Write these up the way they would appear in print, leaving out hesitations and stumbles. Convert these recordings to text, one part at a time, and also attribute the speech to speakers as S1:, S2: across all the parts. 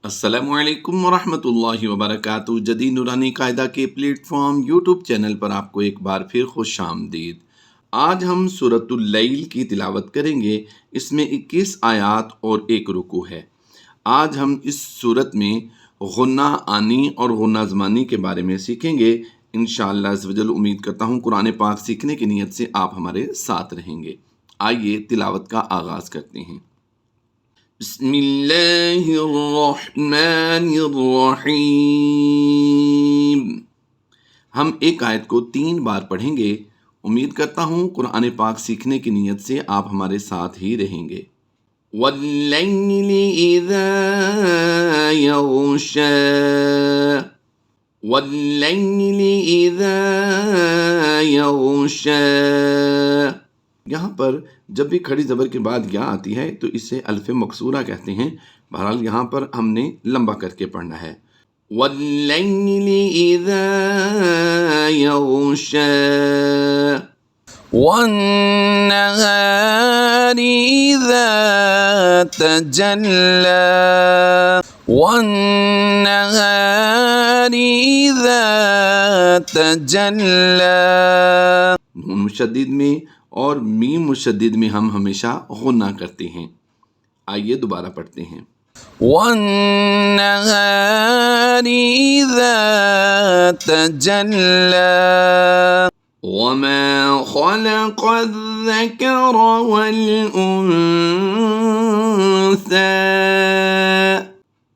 S1: अस्सलामुअलैकुम वरहमतुल्लाहि वबरकातुहू। जदीद नूरानी कायदा के प्लेटफॉर्म यूट्यूब चैनल पर आपको एक बार फिर खुश आमदीद। आज हम सूरतुल लैल की तिलावत करेंगे। इसमें 21 आयात और एक रुकू है। आज हम इस सूरत में गुन्ना आनी और गुन्ना ज़मानी के बारे में सीखेंगे। इंशाअल्लाह अज़्ज़वजल उम्मीद करता हूँ कुरान पाक सीखने की नीयत से आप हमारे साथ रहेंगे। आइए तिलावत का आगाज़ करते हैं। बिस्मिल्लाहिर्रहमानिर्रहीम। हम एक आयत को 3 बार पढ़ेंगे। उम्मीद करता हूँ कुरान पाक सीखने की नीयत से आप हमारे साथ ही रहेंगे। वल्लैलि इज़ा यग़शा, वल्लैलि इज़ा यग़शा। यहाँ पर जब भी खड़ी ज़बर के बाद या आती है तो इसे अल्फ़े मकसूरा कहते हैं। बहरहाल यहाँ पर हमने लंबा करके पढ़ना है। वल्लैलि इज़ा यग़शा, वन्नहारि इज़ा तजल्ला, वन्नहारि इज़ा तजल्ला। नून मुशद्दिद में और मीम मुशद्दिद में हम हमेशा गुन्ना करते हैं। आइए दोबारा पढ़ते हैं। वन्नहारि इज़ा तजल्ला, वमा खलक़ल ज़कर वल उन्सा,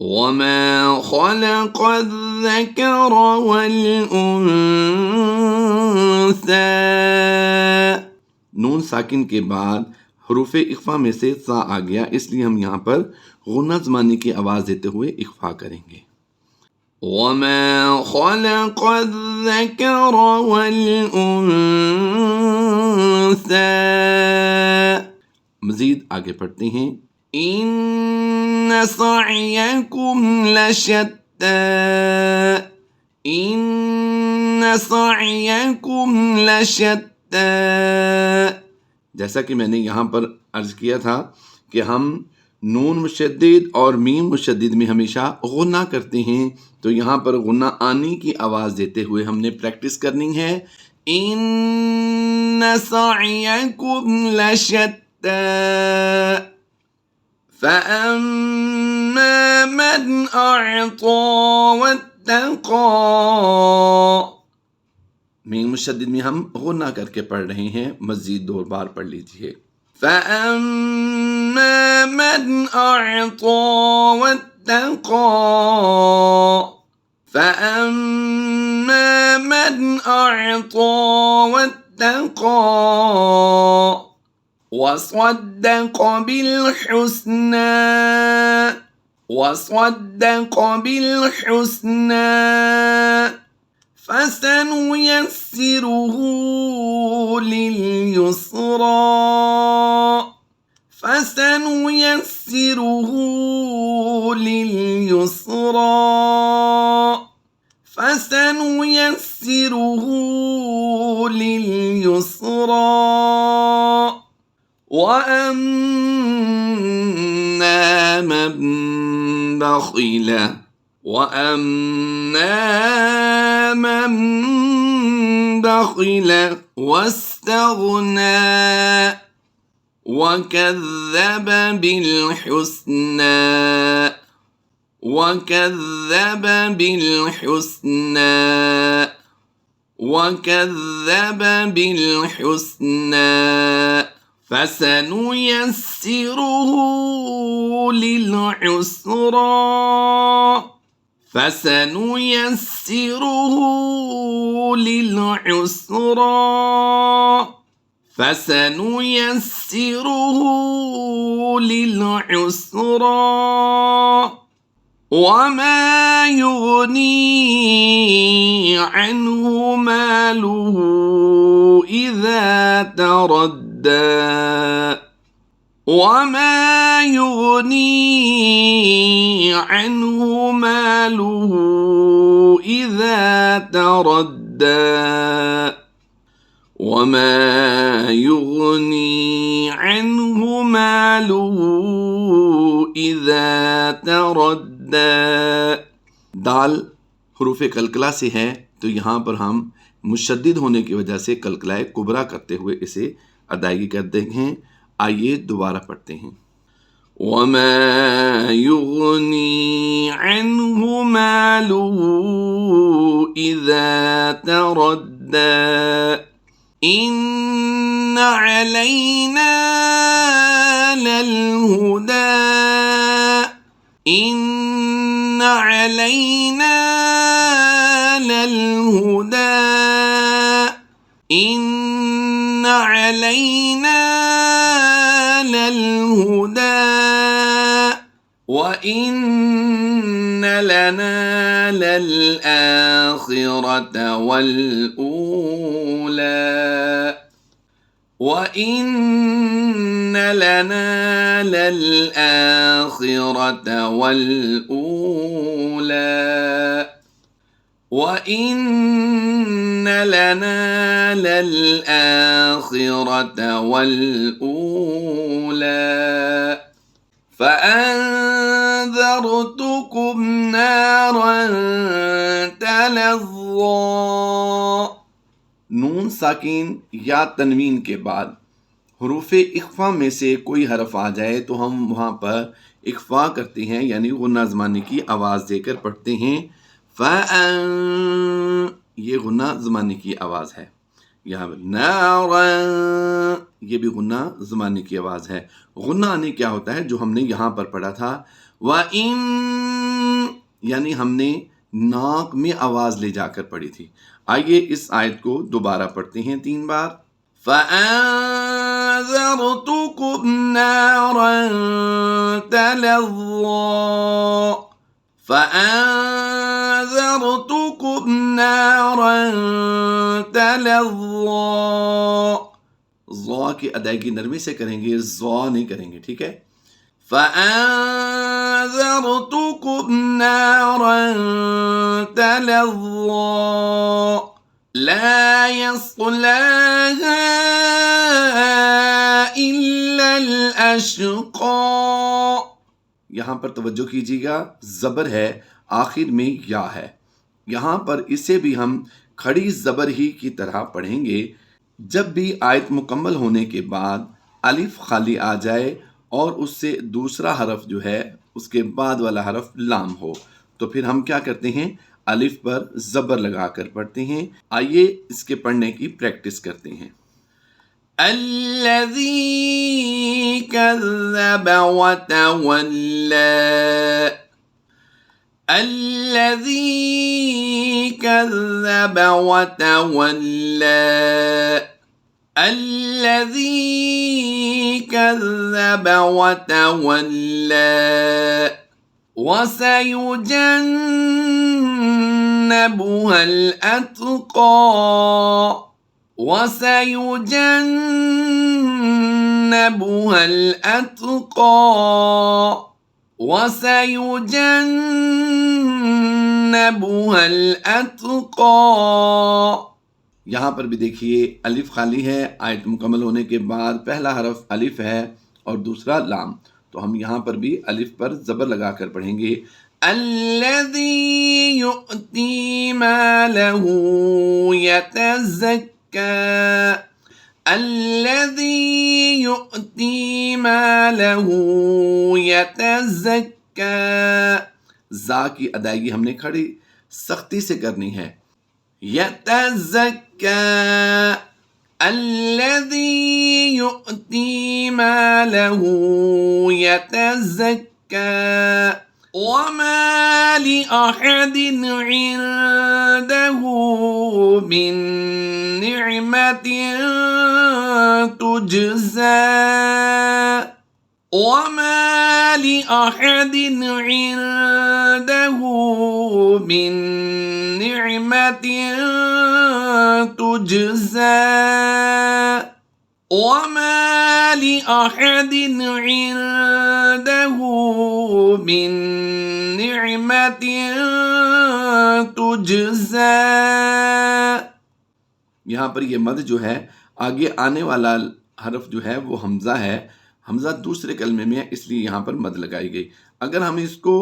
S1: वमा खलक़ल ज़कर वल उन्सा। नून साकिन के बाद हरूफ इख्फा में से सा आ गया, इसलिए हम यहाँ पर गुन्ना ज़मानी की आवाज़ देते हुए इख्फा करेंगे। वमा खलक़ल ज़कर वल उन्सा। मज़ीद आगे पढ़ते हैं। इन्न सअयकुम लशत्ता, इन्न सअयकुम लशत्ता। जैसा कि मैंने यहाँ पर अर्ज़ किया था कि हम नून मुशद्दिद और मीम मुशद्दिद में हमेशा गुन्ना करते हैं, तो यहाँ पर गुन्ना आनी की आवाज़ देते हुए हमने प्रैक्टिस करनी है। इन्न सअयकुम लशत्ता, फ़अम्मा मन अअता वत्तक़ा। मीम मुशद्दिद में हम गुन्ना करके पढ़ रहे हैं। मज़ीद 2 बार पढ़ लीजिए। फ़अम्मा मन अअता वत्तक़ा, फ़अम्मा मन अअता वत्तक़ा, वصدق बिलहुस्ना, वصدق बिलहुस्ना, फसनुयस्सिरुहु लिलयुस्रा, फसनुयस्सिरुहु लिलयुस्रा, फसनुयस्सिरुहु लिलयुस्रा। वअम्मा मन बख़िल, वअम्मा मन बख़िल वस्तग़ना, वकज़्ज़ब बिलहुस्ना, वकज़्ज़ब बिलहुस्ना, वकज़्ज़ब बिलहुस्ना, फसनुयस्सिरुहु लिलयुस्रा, फसनुयस्सिरुहु लिलयुस्रा, फसनुयस्सिरुहु लिलयुस्रा। वमा युग़नी अन्हु मालुहु इज़ा तरद्दा, वमा युग़नी अन्हु मालुहु इज़ा तरद्दा, वमा युग़नी अन्हु मालुहु इज़ा तरद्दा। दाल हरूफ कलकला से है, तो यहाँ पर हम मुशद्दिद होने की वजह से कलकलाए कुबरा करते हुए इसे अदायगी करते हैं। आइए दोबारा पढ़ते हैं। वमा युगनी अन्हु मालुहु इज़ा तरद्दा इन्न अलैना ललहुदा इन्न अलैना ललहुदा इन्न अलैना ललहुदा व इन्न लना ललआखिरत वल ऊला व इन्न लना ललआखिरत वल ऊला व इन्न लना ललआखिरत वल ऊला फ़अन्ज़रतुकुम नारन तलज़्ज़ा। नून साकिन या तनवीन के बाद हुरूफ इख्फा में से कोई हरफ आ जाए तो हम वहाँ पर इख्फा करते हैं, यानी गुन्ना ज़मानी की आवाज़ देकर पढ़ते हैं। ये गुन्ना ज़मानी की आवाज़ है। यहाँ पर नारन, ये भी गुन्ना ज़मानी की आवाज़ है। गुन्ना आने क्या होता है, जो हमने यहाँ पर पढ़ा था व इन, यानी हमने नाक में आवाज़ ले जाकर पढ़ी थी। आइए इस आयत को दोबारा पढ़ते हैं 3 बार। फ़अन्ज़रतुकुम नारन तलज़्ज़ा फ़अन्ज़रतुकुम नारन तलज़्ज़ा। ज़ा की अदायगी नरमी से करेंगे, ज़ा नहीं करेंगे, ठीक है। फ़अन्ज़रतुकुम नारन तलज़्ज़ा ला यस्लाहा इल्लल अश्क़ा। यहाँ पर तवज्जो कीजिएगा, ज़बर है, आखिर में या है। यहाँ पर इसे भी हम खड़ी ज़बर ही की तरह पढ़ेंगे। जब भी आयत मुकम्मल होने के बाद अलिफ खाली आ जाए और उससे दूसरा हरफ जो है उसके बाद वाला हरफ लाम हो, तो फिर हम क्या करते हैं, अलिफ पर ज़बर लगा कर पढ़ते हैं। आइए इसके पढ़ने की प्रैक्टिस करते हैं। अल्लज़ी कज़्ज़ब व तवल्ला अल्लज़ी कज़्ज़ब व तवल्ला अल्लज़ी कज़्ज़ब व तवल्ला वसयुजन्नबुहल अत्क़ा वसयुजन्नबुहल अत्क़ा वसयुजन्नबुहल अत्क़ा। यहाँ पर भी देखिए अलिफ खाली है, आयत मुकम्मल होने के बाद पहला हरफ अलिफ है और दूसरा लाम, तो हम यहाँ पर भी अलिफ पर ज़बर लगा कर पढ़ेंगे। अल्लज़ी युअती मालहू यतज़क्का अल्लज़ी युअती मालहू यतज़क्का। ज़ा की अदायगी हमने खड़ी सख्ती से करनी है। यतज़क्का अल्लज़ी युअती मालहू यतज़क्का वमा लिअहदिन इंदहू मिन निअमतिन तुजज़ा वमा लिअहदिन इंदहू मिन निअमतिन तुजज़ा वमा लिअहदिन इंदहू मिन निअमतिन तुजज़ा। यहाँ पर ये मद जो है, आगे आने वाला हरफ जो है वो हमज़ा है। हमज़ा दूसरे कलमे में है, इसलिए यहाँ पर मद लगाई गई। अगर हम इसको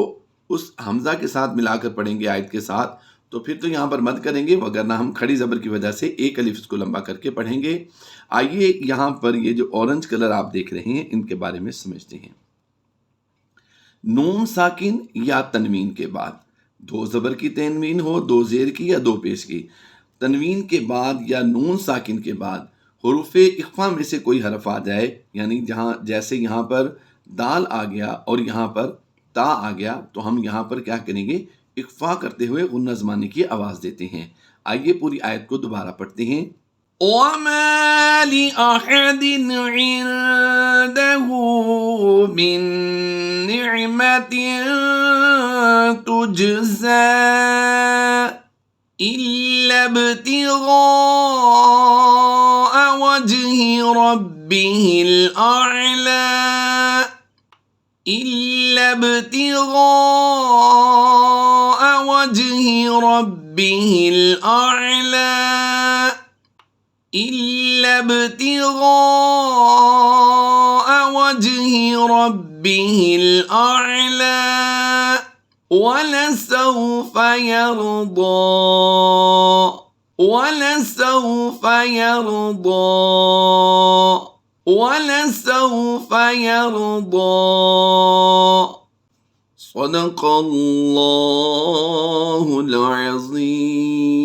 S1: उस हमज़ा के साथ मिलाकर पढ़ेंगे आयत के साथ, तो फिर तो यहाँ पर मद करेंगे, वगरना हम खड़ी ज़बर की वजह से एक अलिफ इसको लंबा करके पढ़ेंगे। आइए यहाँ पर ये जो ऑरेंज कलर आप देख रहे हैं, इनके बारे में समझते हैं। नून साकिन या तनवीन के बाद, दो ज़बर की तनवीन हो, दो ज़ेर की या दो पेश की, तनवीन के बाद या नून साकिन के बाद हुरूफ़े इख्फ़ा में से कोई हरफ आ जाए, यानी जहाँ जैसे यहाँ पर दाल आ गया और यहाँ पर ता आ गया, तो हम यहाँ पर क्या करेंगे, इख्फ़ा करते हुए गुन्ना ज़माने की आवाज़ देते हैं। आइए पूरी आयत को दोबारा पढ़ते हैं। وما لأحد عنده من نعمة تجزى إلا ابتغاء وجه ربه الأعلى إلا ابتغاء وجه ربه الأعلى إلا ابتغاء وجه ربه الأعلى ولسوف يرضى ولسوف يرضى ولسوف يرضى صدق الله العظيم।